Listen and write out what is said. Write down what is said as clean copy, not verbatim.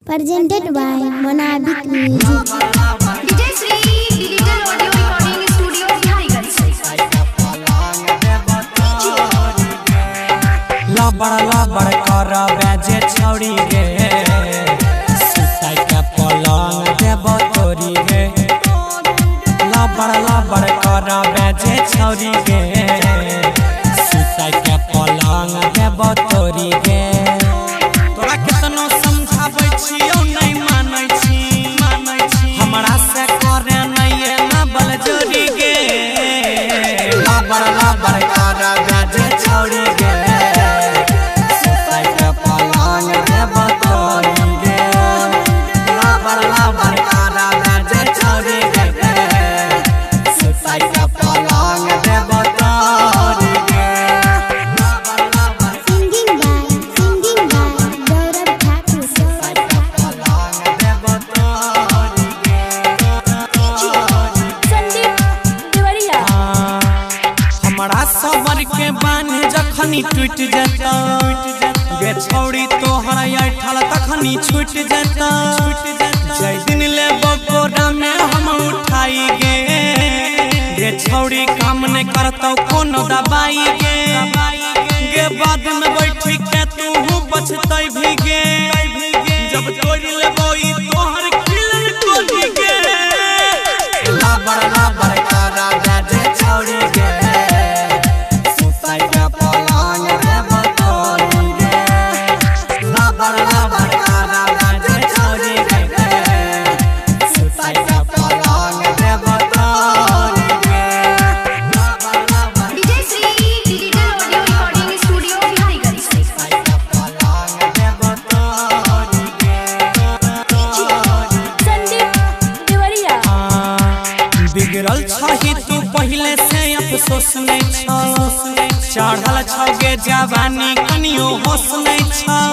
Presented by Monabik Music. DJ Sri Digital Audio Recording Studio Bihariganj. लबड़ कर बेजे छौड़ी गे सुताई के पलंग देबो तोरी गे लबड़ कर बेजे छौड़ी गे सुताई के पलंग देबो तोरी गे तोरा केतनो समझाबै छियौ नहीं मानै छी हमरा से करे नहीं ना बल जोड़ी गे लबड़ कर बेजे छौड़ी गे जखनी टूट जाता गे छौड़ी तोहरा ऐठल तखनी छूट जाता जय दिन ले बकोरा में हम उठाई गे छौड़ी काम नहीं करतौ कोनो दबाई गे बाद में बैठी के तू बचतै भी गे जब तोड़ी लेबो ई तोहर खिलन कोली गे लबड़ करा दे छौड़ी गे बिगड़ल छही तू पहले से अफसोस नहीं छ चढ़ल छगे जवानी कनियो होश नहीं छ